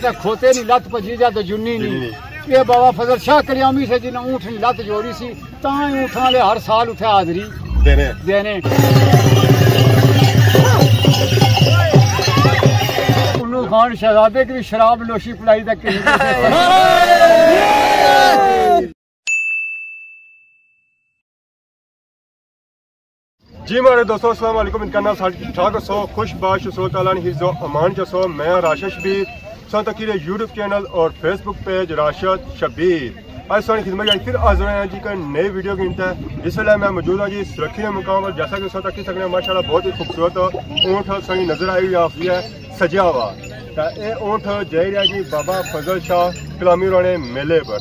तक खोते नहीं लत भजी जा तो जुन्नी नहीं। ये बाबा फजल शाह कलियामी से जिन्हें ऊँट नहीं लत जोड़ी सी तां ऊँट वाले हर साल उठे हाजरी देने। उन्नू खान शहजादे की भी शराब नोशी पिलाई तक जी हमारे दोस्तों अस्सलाम वालेकुम। इनका नाम ठीक ठाक सो खुश बाश सो ताला हिफ्ज़ो अमान जो सो मैं राशिद शबीर सो तक यूट्यूब चैनल और फेसबुक पेज राशिद शबीर आज सोनी खिदमत फिर हाजिर हैं जी का नई वीडियो की इंतहा। इस वेले मैं मौजूद हूँ जी सुरक्षित मुकाम पर जैसा कि सो तक सकते माशाल्लाह बहुत ही खूबसूरत ऊँट सोनी नजर आई हुई है सजा हुआ। ये ऊँट जा रहा जी बाबा फजल शाह कलामी रोने मेले पर।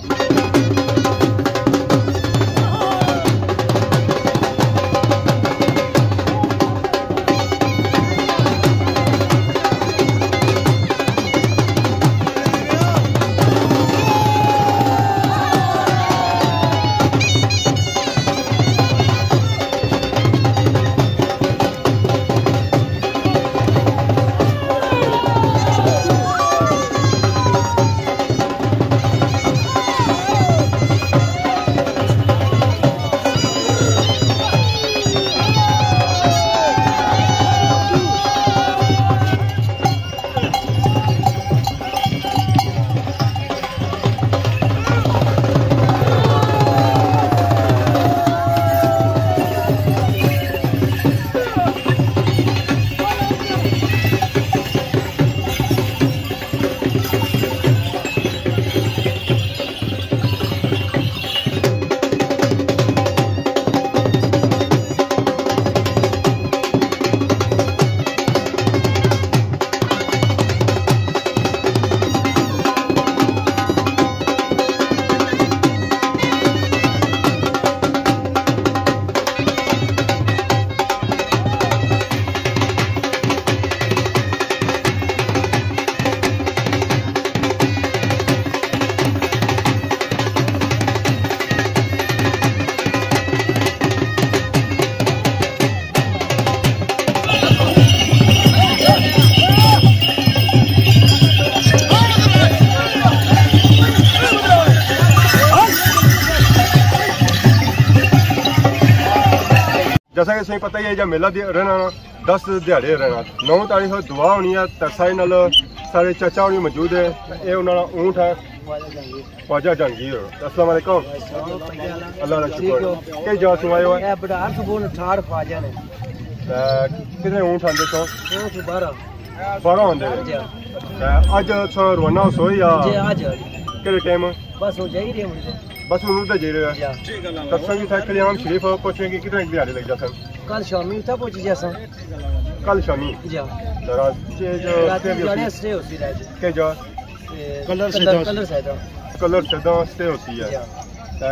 जैसा कि पता ही है जब मेला रहना 10 दिहाड़े रहना 9 तारीख दुआ होनी है तरसाई नाल सारे चाचा होनी मौजूद है। ये उन्होंने ऊँट है ख्वाजा जहांगीर। अस्सलाम वालेकुम। अल्लाह का शुक्र। कई जगह सुनाए हुए कितने ऊँट आते सो 12 आते अज रवाना सोई या कि टाइम बस उन्होंने जी रहे तत्संग कल्याण शरीफ पहुंचे कि कितने दिहाड़े लग जाते कल शामी उठा पहुंची जैसा कल शामी कलर सदा स्टे होती है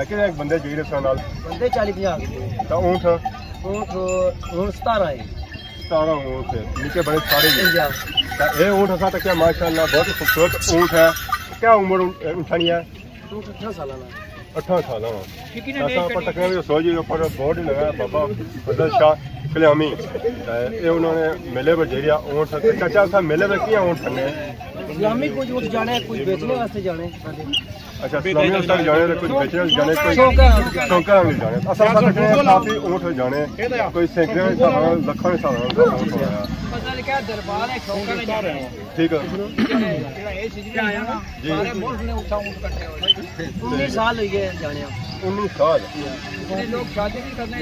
कितने बंदे जी रहे सन बंदे 40-50 ऊँट 17 ऊँट नीचे बड़े सारे ये ऊँट असा तक माशाल्लाह बहुत ही खूबसूरत ऊँट है। क्या उम्र उठानी है 18 साल 18 साल सोच ऊपर बोर्ड लगा बाबा फजल शाह कल्यामी ये उन्होंने मेले पर जेरिया ऊँट चाचा सा मेले में क्या ऊँट करने इस्लामी कुछ ऊँट जाने कुछ बेचने वास्ते जाने। अच्छा इस्लामी तक जाने कुछ बेचने जाने कोई शौका नहीं जाने असल काफी ऊँट जाने कोई सैकड़े लखों ठीक है जी 19 साल हुई है जाने 19 साल लोग शादी नहीं करने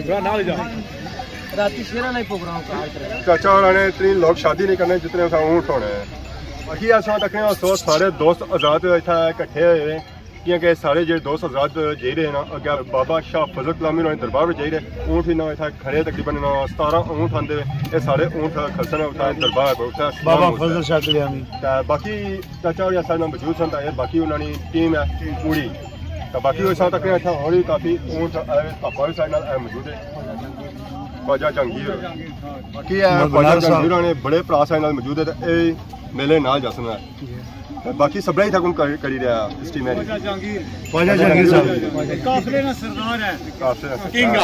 राती शेरा नहीं प्रोग्राम चाचा और इतनी लोग शादी नहीं करने जितने ऊँट होने अखी ऐसा तक सारे दोस्त आजाद इतना इकट्ठे हुए क्योंकि सारे जो दोस्त आजाद जी रहे ना अगर बाबा शाह फजल कलामी दरबार में जी रहे ऊँट ही ना इतना खड़े तकरीबन 17 ऊँट आते ये सारे ऊँट खलसन उठा दरबार बाबा फजल शाह कलामी बाकी चाचा और सारे मौजूद सन बाकी उन्होंने टीम है पूरी तो बाकी तक और भी काफ़ी ऊँट मौजूद है। ख्वाजा जहांगीर की ख्वाजा जहांगीर ने बड़े भरा साढ़े मौजूद है मेले नाल जसना है बाकी सब ही थकुन करी रहा इस टीम में ख्वाजा जहांगीर साहब काफिले ना सरदार है किंग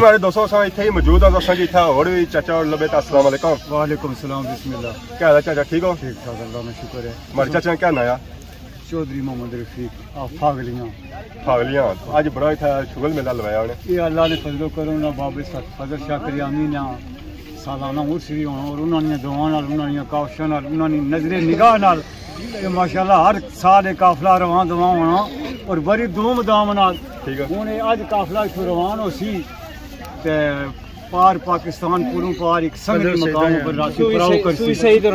प्यारे दोस्तों असां इत्थे ही मौजूद हां असां जी इत्थे होर भी चाचा और लबे अस्सलाम वालेकुम। वालेकुम सलाम बिस्मिल्लाह। क्या हाल है चाचा, ठीक हो? ठीक ठाक अल्लाह का शुक्र है। हमारे चाचा क्या नाया? चौधरी मोहम्मद रफीक फागलियां। फागलियां आज बड़ा इत्थे शुगल मेला लवाया उन्हें। ये अल्लाह ने फजलो करो ना बाबे फजल शाह करियामी ना सालाना उर्स भी होना और उन्होंने दुआ नाल उन्होंने काफशा नाल उन्होंने नजरे निगाह नाल माशाअल्लाह हर साल एक काफला रवान दवा होना और बड़ी धूमधाम नाल। ठीक है। हुण अज काफला इत्थों रवान हो सी ते पार पाकिस्तान पुरों पार एक संगठी मकाम पर राती पड़ाव करसी शहीद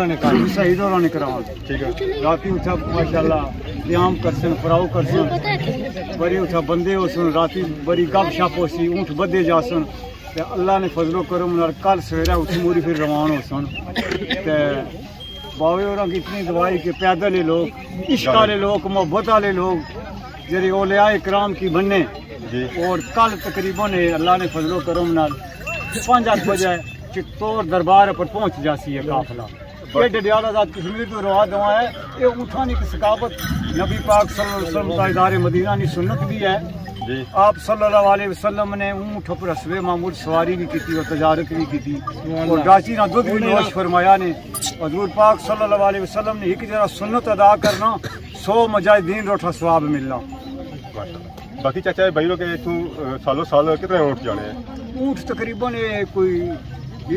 होने करावन। ठीक है। राती उठा माशाअल्लाह क़याम करसन पड़ाव करसन बड़ी उठा बंदे होसन राती बड़ी गपशप होसी ऊँट बदे जासन ते अल्लाह ने फजलो करम नाल कल सवेरे उठ मूरी फिर रवान होसन ते बावे और की इतनी दवाई के पैदल लोग इश्क वाले लोग मोहब्बत वाले लोग जेरे औलियाए किराम की बनने और कल तकरीबन अल्लाह ने फजलो करम नाल 5-8 बजे चित्तौड़ दरबार पर पहुंच जासी है काफला। ये डडियाला दा कश्मीर तो रवा दवा है ये ऊँठानी की सकावत नबी पाक सल्लल्लाहु अलैहि वसल्लम का इदारे मदीना की सुन्नत भी है। आप सल्लल्लाहु अलैहि वसल्लम ने ऊँट पर असबे मामूल सवारी भी की और तजारत भी की और गाची ना दूध भी नोश फरमाया ने। हजूर पाक सल्लल्लाहु अलैहि वसल्लम ने एक जरा सुन्नत अदा करना 100 मुजाहिदीन रोठा सवाब मिलना। बाकी चाचा भाई लोग तू सालों साल कितने ऊँट जाने हैं? ऊँट तकरीबन कोई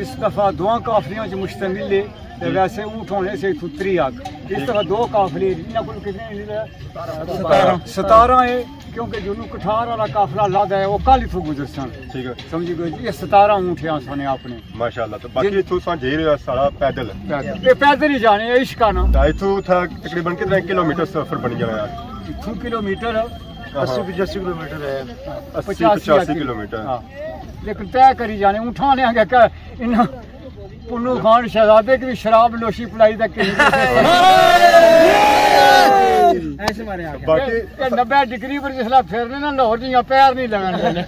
इस दफ़ा 2 काफलियों से मुश्तमिल है तो वैसे ऊँट होने से थुतरी आग इस दफ़ा 2 काफले कितने 17 है क्योंकि जो कठार वाला काफला लादा है वो कल इथों गुजरसन। ठीक है समझी गए ये 17 ऊँट है साने आपने माशाअल्लाह। तो बाकी इथों सा जे रहा सारा पैदल ये पैदल ही जाने है इश्का ना। इथों था तकरीबन कितने किलोमीटर सफर बन जाना यार? इथों किलोमीटर 80-85 किलोमीटर है 80-85 किलोमीटर लेकिन तय करी जाने उठाने आगे क्या इन पुन्नू खान शहजादे की भी शराब लोशी पिलाई तक ऐसे मारे बाकी 90 डिग्री पर जिसला फेरने ना लाहौर जी पैर नहीं लगने।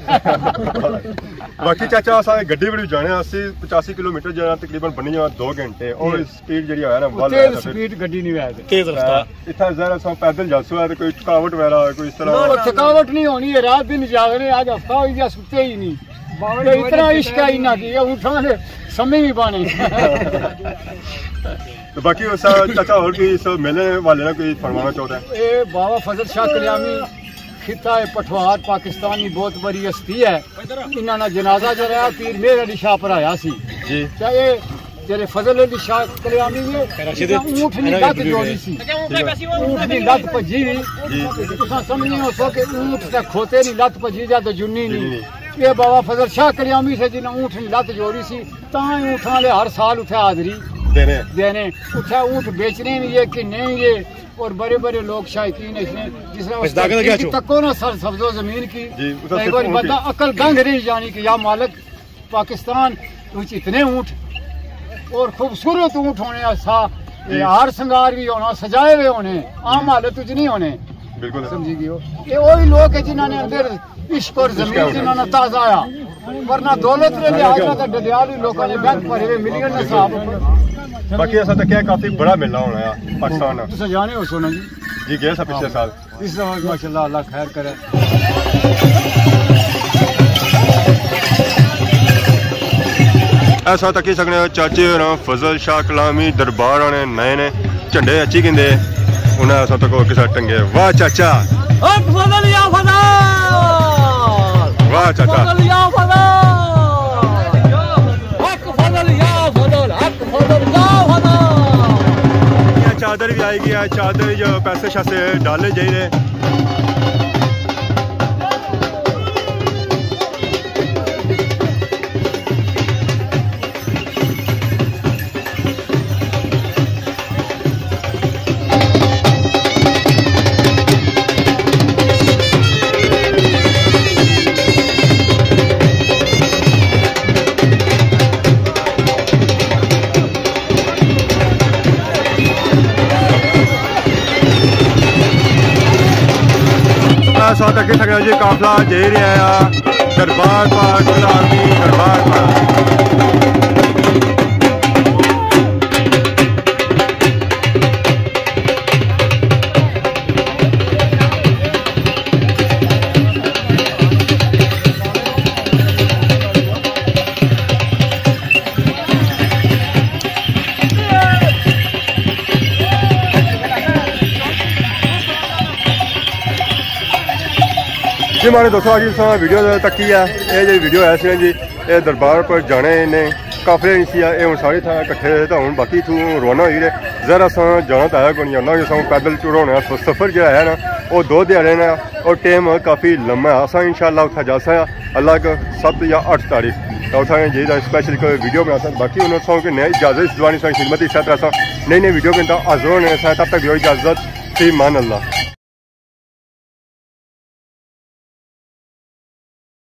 बाकी चाचा असा गड्डी बड़ी जाने 80-85 किलोमीटर जाना तकरीबन बनी जाना 2 घंटे और स्पीड जड़ी है ना तेज स्पीड गड्डी नहीं है तेज रफ्तार इतना जरा सा पैदल जासो है कोई थकावट वगैरह कोई इस तरह थकावट नहीं होनी है। रात दिन जागने आज हफ्ता हो गया सुते ही नहीं इतना इश्क है ना कि उठा ले समय भी पाने। तो बाकी चाचा और कोई इस मेले वाले ना कोई फरमाना चाहता है? ये बाबा फजल शाह कलियामी खिता है पठवार पाकिस्तानी बहुत बड़ी हस्ती है इन्होंने जनाजा जो रहा पीर मेहर अली शाह पर आया सी जी ये जेरे फजल अली शाह कलियामी ने ऊँट नी लत जोड़ी सी ऊँट नी लत भजी तुसां समझ हो सो कि ऊँट ते खोते नी लत भजी जा तो जुन्नी नहीं। ये बाबा फजल शाह कलियामी से जिन्हें ऊँट नी लत जोड़ी सी तां ऊँट वाले हर साल उठे हाजरी देने उठे ऊँट बेचने भी है किन्ने भी है और बड़े बड़े लोग शायकीन जिसने तको ना सर सब्जो जमीन की एक बार बंदा अकल गंग रही जानी कि या मालिक पाकिस्तान इतने ऊँट और खूबसूरत ऊँट होने हार श्रृंगार भी होना सजाए हुए होने आम हालत च नहीं होने बिल्कुल समझी गई हो। ये वही लोग है जिन्होंने अंदर इश्क और जमीन जिन्होंने ताजा आया वरना दौलत ने लिहाज का डडियाली लोगों ने बैंक भरे हुए मिलियन ने साहब। बाकी ऐसा तो क्या काफी बड़ा मेला होना है पाकिस्तान में तुम जाने हो सोना जी गए सा पिछले साल इस दफा माशाल्लाह अल्लाह खैर करे। ऐसा तक सकने चाचे और फजल शाह कलामी दरबार आने नए ने झंडे अच्छी कहते उन्हें ऐसा तक किसा टंगे। वाह चाचा वाह चाचा चादर भी आएगी चादर जो पैसे शासे डाले जाइए साथ अगे सकना जी काफला जे रहा दरबार पाक दरबार पाक। जी हमारे दोस्तों आज वीडियो तक की है ये जी वीडियो है सी जी ये दरबार पर जाने ने काफिले नहीं सी ये सारे था इकट्ठे तो हूँ बाकी इतों रवाना हो गए जरा अस जाना तो है कोई ना जो पैदल टूर होना सफर जो है ना वो 2 दिहाड़े ने और टाइम काफ़ी लम्बा है असा इंशाल्लाह उत्थे जा सकते अलग 7 या 8 तारीख तो उत्थे जी स्पेशल कोई वीडियो बना सकते बाकी उन्होंने सौ कि नई इजाज़त इस जवानी खिदमत इस तरह नई नई वीडियो के हाजिर होने तब तक इजाज़त फी मान अल्लाह।